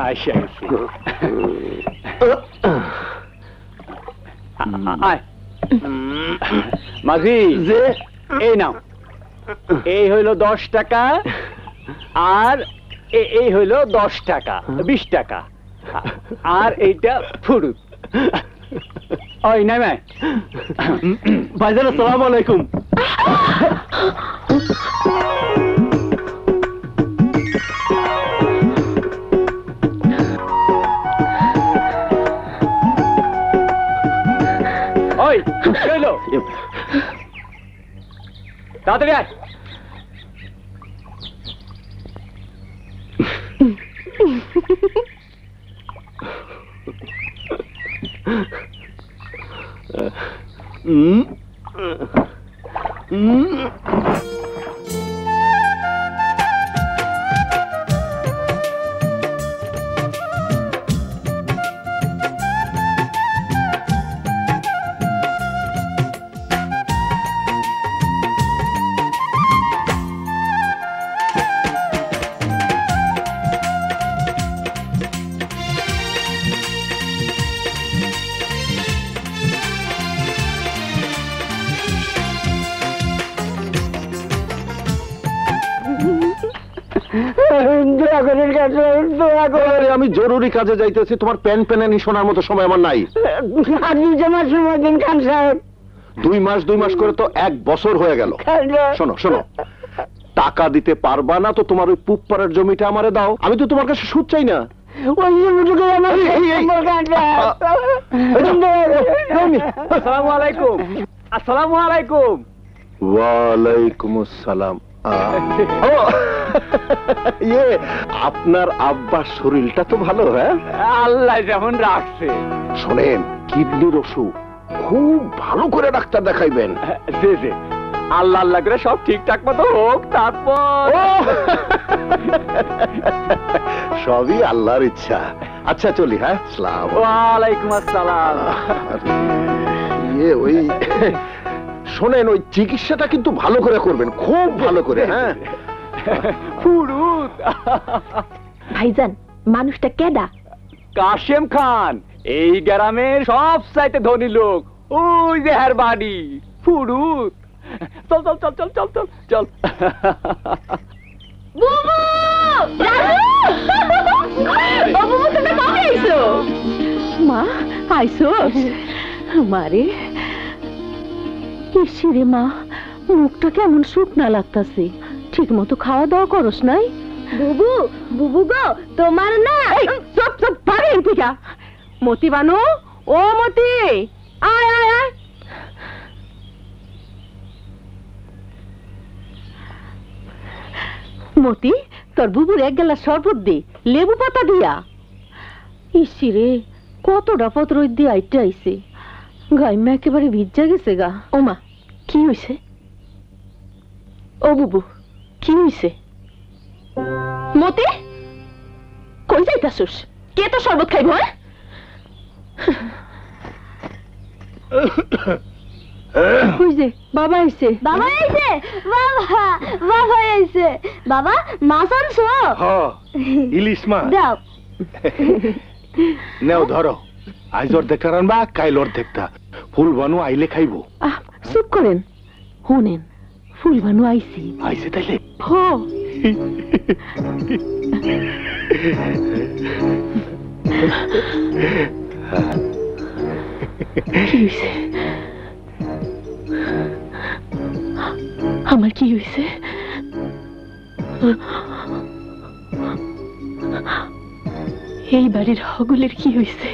আইসা গেছি মাঝি যে এই নাও এই হইল 10 টাকা আর এই হইল 10 টাকা 20 টাকা আর এইটা ফুরুত ওই নাই ভাই ভাইজান আসসালামু আলাইকুম ওই চলো তাড়াতাড়ি আয় আমি জরুরি কাজে যাইতেছি, তোমার প্যান প্যানানি শোনার মতো সময় আমার নাই। 2 মাস করে তো 1 বছর হয়ে গেল। শোনো শোনো, টাকা দিতে পারবা না তো তোমার ওই পুপ্পারের জমিটা আমারে দাও, আমি তো তোমার কাছে সুদ চাই না। আসসালামু আলাইকুম। আসসালামু আলাইকুম। ওয়ালাইকুম আসসালাম। আপনার আব্বার শরীরটা তো ভালো? হ্যাঁ, আল্লাহ যেমন রাখছে। শোনেন, কিডনির অসুখ, খুব ভালো করে ডাক্তার দেখাইবেন। জি জি, আল্লাহ আল্লাহ করে সব ঠিকঠাক মতো হোক, তারপর সবই আল্লাহর ইচ্ছা। আচ্ছা চলি। হ্যাঁ, আসসালাম। ওয়ালাইকুম আসসালাম। ওই শোনেন, ওই চিকিৎসাটা কিন্তু ভালো করে করবেন, খুব ভালো করে। হ্যাঁ, ফুরুত। ভাইজান, মানুষটা কেডা? কাশেম খান, এই গ্রামের সব চাইতে ধনী লোক। ওই যে হের বাড়ি ফুরুত। চল চল চল চল চল চল চল। বুবু! ও বুবু, তুমি কবে আইছো? মা, আইছোস? মারে, ইসিরে মা, মুখটা কেমন শুকনা লাগতাছে। ঠিক মতো খাওয়া দাওয়া করস নাই? বুবু, বুবু গো, তোমার না। চুপ চুপ, ভাগে এনথিকা। মতি বানু, ও মতি, আয় আয় আয়। মতি, তোর বুবুর 1 গ্লাস শরবত দে, লেবু পাতা দিয়া। ইসিরে, কতটা পত্র দিয়ে আইতে আইছে, গাইমা একেবারে ভিজা গেছে গা। ওমা, কি হইছে? ও বুবু, কি হইছে? মতি, কই যাইতাছস? কে তো শরবত খাইব? কই যে বাবা আইছে? বাবা আইছে, বাবা, বাবা আইছে। বাবা, মাছ আনছো? হ্যাঁ, ইলিশ মাছ। দাও। নেও ধরো, আজ অর্ধেকটা রানবা, কাইল অর্ধেকটা। ফুল বানু আইলে খাইবো। চুপ করেন, শুনেন, ফুল বানু আইছি। আইছে তাইলে? হো। কি হইছে? আমার কি হইছে? এই বাড়ির হগুলের কি হইছে?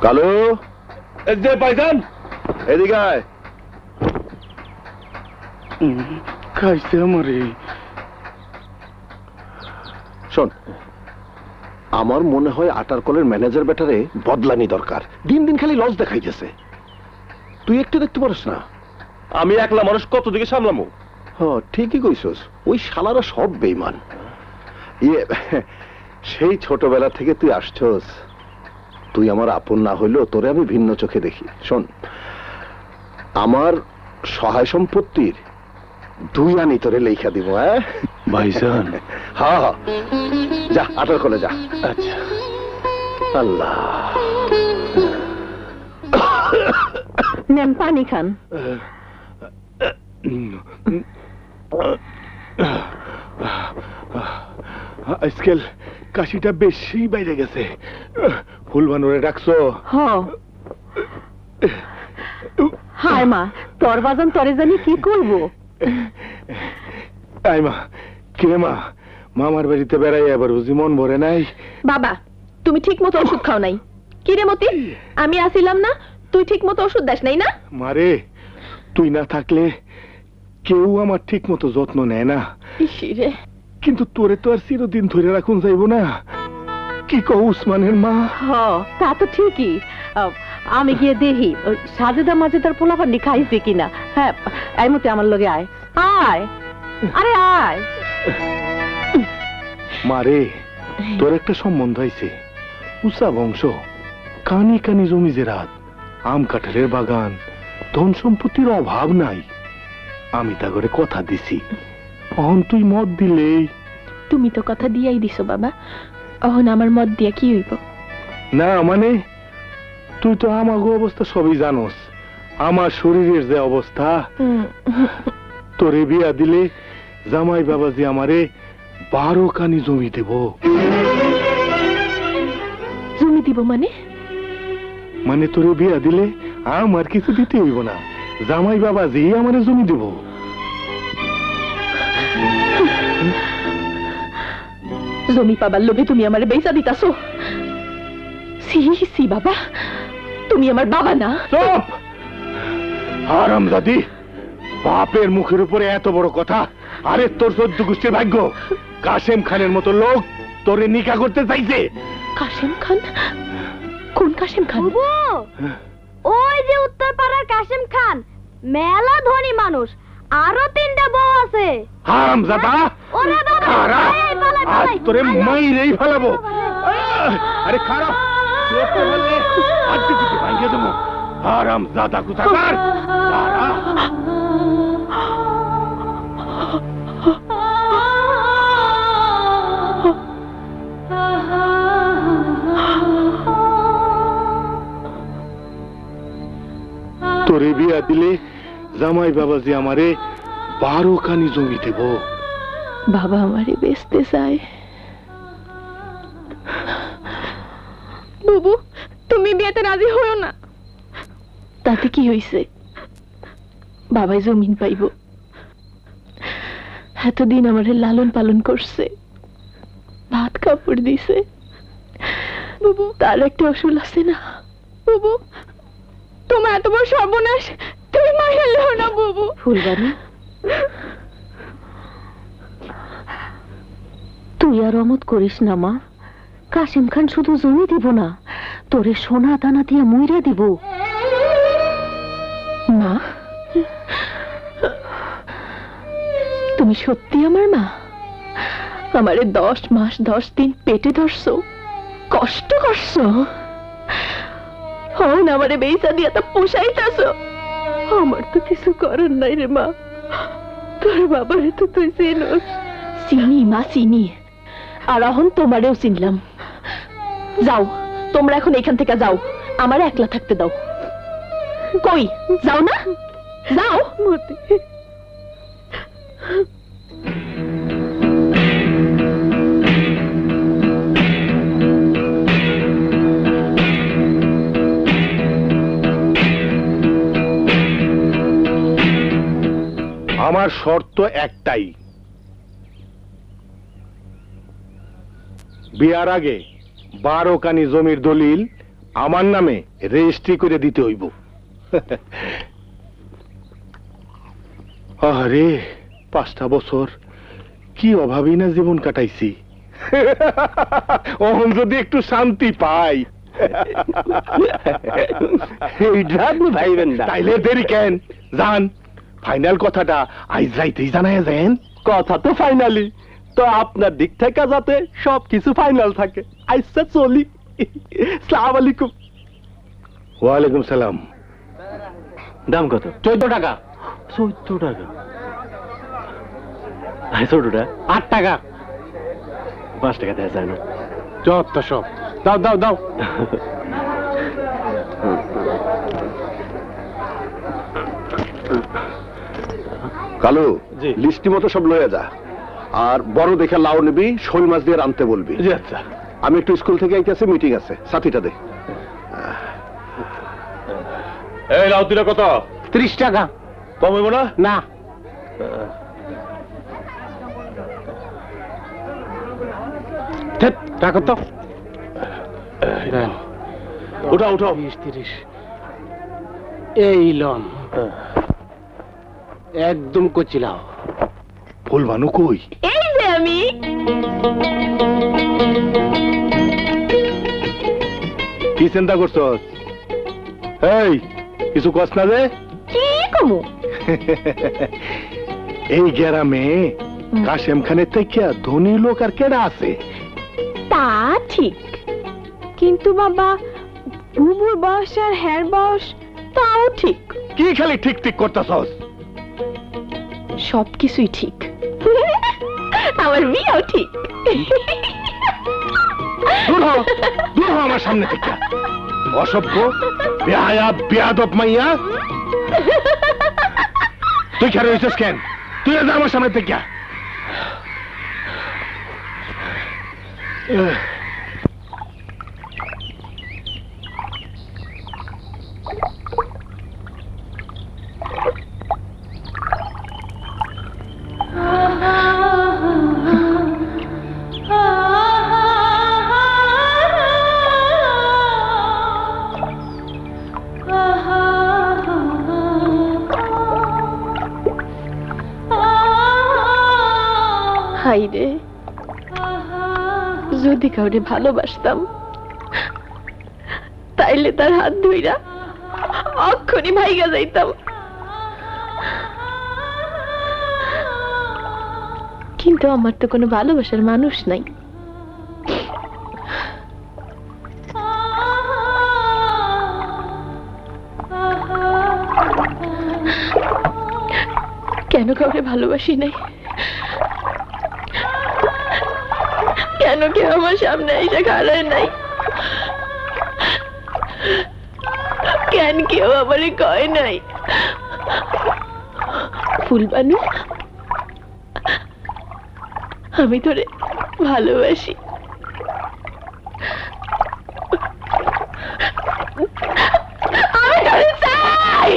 কালু, যে পাইজান, এদিকে আয়। খাইছে আমারে। শোন, আমার মনে হয় আটার কলের ম্যানেজার বেটারে বদলানি দরকার। দিন দিন খালি লস দেখাইতেছে। তুই একটু দেখতে পারিস না? আমি একলা মানুষ কত দিকে সামলামো? ঠিকই কইছস, ওই শালারা সব বেঈমান। ইয়ে, সেই ছোটবেলা থেকে তুই আসছস, তুই আমার আপন না হইলেও তোরে আমি ভিন্ন চোখে দেখি। শোন, আমার সহায় সম্পত্তির 2 আনি তোরে লেখা দিব। হ্যাঁ ভাইজান। হ্যাঁ হ্যাঁ, যা আটার কোলে যা। আচ্ছা। আল্লাহ, নেন পানি খান। আজকাল কাশিটা বেশি বাইরে গেছে। ফুলবানুরে ডাকছো? হায় মা, তোর বাজান তরে জানি কি করবো। আই মা, কিরে মা, মামার বাড়িতে বেড়াই আবার বুঝি মন ভরে নাই? বাবা, তুমি ঠিক মতো ওষুধ খাও নাই। কিরে মতি, আমি আসিলাম না, তুই ঠিক মতো ওষুধ দাস নাই না? মারে, তুই না থাকলে কেউ আমার ঠিক মতো যত্ন নেয় না। ইসিরে, কিন্তু তোরে তো আর চিরদিন ধরে রাখুন যাইব না। কি কও উসমানের মা? তা তো ঠিকই। আমি গিয়ে দেখি ওই সাজেদা মাজেদার পোলাপান্ডি খাইছে কিনা। হ্যাঁ, এই মতে আমার লগে আয়। আয়, আরে আয়। মারে, তোর একটা সম্বন্ধ হয়েছে, উষা বংশ, কানি কানি জমি জেরাত, আম কাঁঠালের বাগান, ধন সম্পত্তির অভাব নাই। আমি তা করে কথা দিছি, অহন তুই মত দিলেই। তুমি তো কথা দিয়াই দিছো বাবা, অহন আমার মত দিয়া কি হইব? না মানে, তুই তো আমাগো অবস্থা সবই জানোস, আমার শরীরের যে অবস্থা। তোরে বিয়া দিলে জামাই বাবাজি আমারে 12 কানি জমি দেব। জমি দিব মানে? মানে তোরে বিয়া দিলে আমার কিছু দিতে হইব না, জামাই বাবাজি আমারে জমি দেব। জমি পাবার লোভে তুমি আমারে বেচা দিতাছো? সি সি বাবা, তুমি আমার বাবা না। চুপ! হারামজাদি, বাপের মুখের উপরে এত বড় কথা। আরে তোর 14 গোষ্ঠীর ভাগ্য, কাশেম খানের মতো লোক তোরে নিকা করতে চাইছে। কাশেম খান? কোন কাশেম খান? বুবু, ওই যে উত্তর পাড়ার কাশেম খান, মেলা ধনী মানুষ, আরো 3টা বউ আছে। হারামজাদা, ওরে বাবা, খারাপ, এই পালাই, আজ পালাই। তোরে মাইরেই ফেলাবো। আরে খারাপ, চেপে ফেললে আজকে কিছু ভাঙিয়ে দেবো। হারামজাদা কোথাকার, দাঁড়া। তোরে বিয়া দিলে জামাই বাবাজি আমারে 12 কানি জমি দেব। বাবা আমারে বেচতে চায়। বুবু, তুমি বিয়েতে রাজি হও না। তাতে কি হইছে? বাবাই জমিন পাইব। এতদিন আমারে লালন পালন করছে, ভাত কাপড় দিছে। বুবু, তার একটা অসুল আছে না? বুবু, তোমার এত বড় সর্বনাশ তুমি মাইরা লও না বুবু। ফুলবানি, তুই আর অমত করিস না মা। কাশেম খান শুধু জমি দিব না, তোরে সোনা দানা দিয়ে মুইরা দিব। মা, তুমি সত্যি আমার মা? আমারে 10 মাস 10 দিন পেটে ধরছো, কষ্ট করছো, হন আমারে বেইসা দিয়া তা পোষাইতাছো। আমার তো কিছু করার নাই রে মা, তোর বাবারে তো তুই চিনোস। চিনি মা, চিনি, আর এখন তোমারেও চিনলাম। যাও, তোমরা এখন এখান থেকে যাও, আমার একলা থাকতে দাও। কই যাও না? যাও। মতি, আমার শর্ত একটাই, বিয়ার আগে 12 কানি জমির দলিল আমার নামে রেজিস্ট্রি করে দিতে হইব। আরে 5টা বছর কি অভাবই না জীবন কাটাইছি, ওহন যদি একটু শান্তি পাই। এইটা আপনি ভাইবেন না। তাইলে দেরি কেন, যান ফাইনাল কথাটা আইজ রাইতেই জানাই যান। কথা তো ফাইনালি, তো আপনার দিক থেকে যাতে সবকিছু ফাইনাল থাকে। আচ্ছা চলি, সালাম আলাইকুম। ওয়ালাইকুম সালাম। দাম কত? 14 টাকা। 14 টাকা? ছোটটা 8 টাকা। 5 টাকা দেওয়া যায় না? যত সব দাও দাও দাও। কালু, জি। লিস্টি মতো সব লয়ে যা, আর বড় দেখে লাউ নিবি, শোল মাছ দিয়ে আনতে বলবি। জি আচ্ছা। আমি একটু স্কুল থেকে আইতেছি, মিটিং আছে, সাথীটা দে। এই লাউ দিলে কত? 30 টাকা। কম হইব না? না। টাকা তো উঠাও উঠাও। 20-30 এই লন একদম কচিলাও। ফুল বানু কই? এই যে আমি। কি চিন্তা করছস? এই কিছু কস না রে? কি কমু? এই গ্রামে কাশেম খানের থেকে ধনী লোক আর কেডা আছে? তা ঠিক, কিন্তু বাবা বুবুর বয়স আর হ্যার বয়স তাও ঠিক। কি খালি ঠিক ঠিক করতেছস? সবকিছুই ঠিক। আমার বিয়েও ঠিক। দূর হ, দূর হ আমার সামনে থেকে, অসভ্য বেহায়া বেয়াদব মাইয়া। তুই খেয়ে রয়েছিস কেন? তুই যা আমার সামনে থেকে। হাইরে, যদি কাউরে ভালোবাসতাম তাইলে তার হাত ধইরা অক্ষণি ভাইগা যাইতাম। কিন্তু আমার তো কোনো ভালোবাসার মানুষ নাই। কেন কাউরে ভালোবাসি নাই? কেন কেউ আমার সামনে এসে খাড়ায় নাই? কেন কেউ আমারে কয় নাই ফুলবানু আমি তোরে ভালোবাসি? আমি তোরে চাই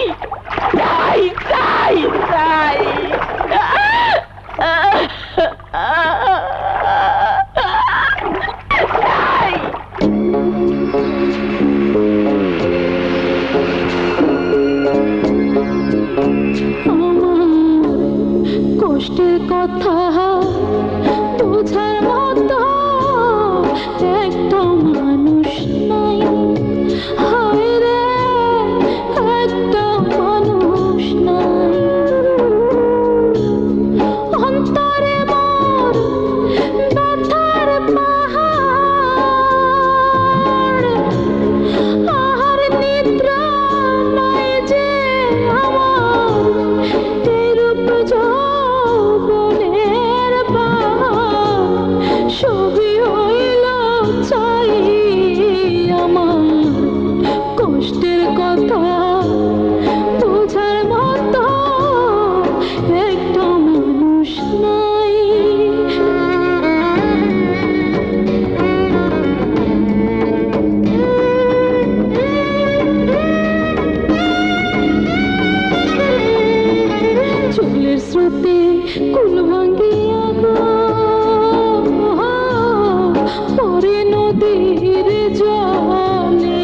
চাই চাই চাই। কষ্টের কথা বোঝার মতো একটা মানুষ নাই। হায় রে, একটা মানুষ নাই। অন্তরে মোর ব্যথার পাহাড়, আর নিদ্রা নাই যে আমার। এরূপ যৌবনের বাঁধ সবই হইল ছাই আমার। কষ্টের কথা বোঝার মতো একটা মানুষ নাই। চুলের স্রোতে কুল ভাঙ্গিয়া গো পরে নদীর জলে,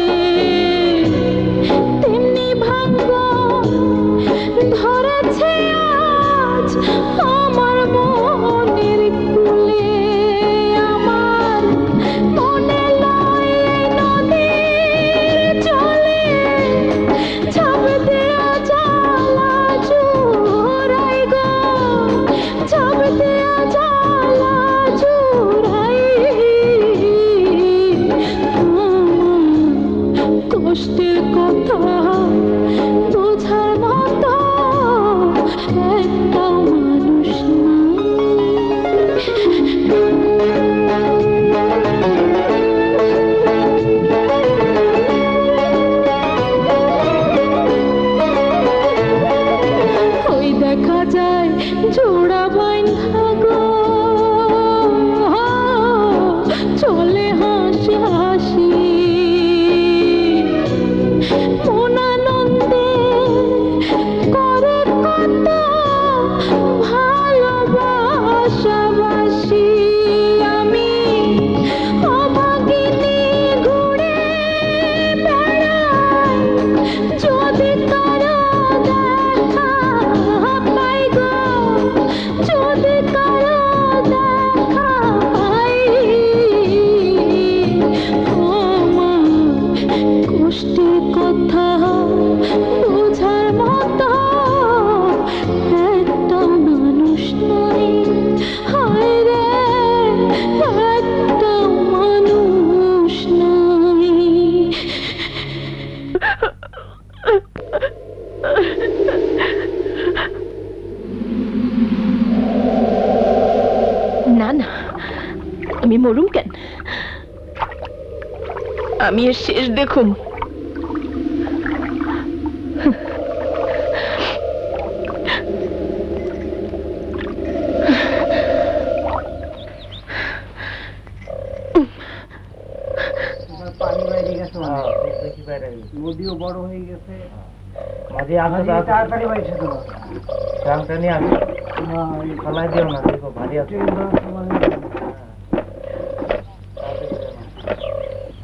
তেমনি ভাগ্য ধরেছে আজ আমার মনের কুলে। আমার মনে লয় নদীর জলে ঝাঁপ দেয়া জ্বালা দেখা যায় জোড়া বাইন গো চলে হাসি হাসি মন আনন্দে করে কত ভালোবাসাবাসি আমি অভাগিনী ঘুরে বেড়াই যদি কারো দেখা পাই গো যদি কারো দেখা পাই আমার কষ্টের কথা বোঝার মতো একটা মানুষ নাই হায় রে একটা মানুষ নাই না না আমি মরুম কেন আমি এর শেষ দেখুম নদীও বড় হয়ে গেছে মাঝে তাড়াতাড়ি বাইছে তো ট্রামটা নিয়ে আসো ফলাই দিও না দেখো ভারী আছে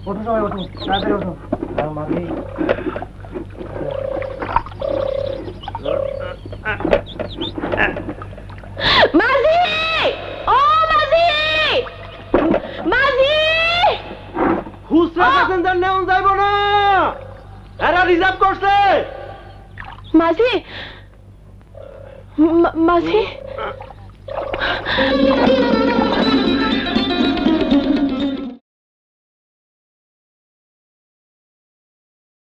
ওঠো সবাই ওঠো তাড়াতাড়ি ওঠো আর মাঝি মাঝি ও মাঝি মাঝি খুচরা প্যাসেঞ্জার নেওয়া যাইব না এরা রিজার্ভ করছে মাঝি মাঝি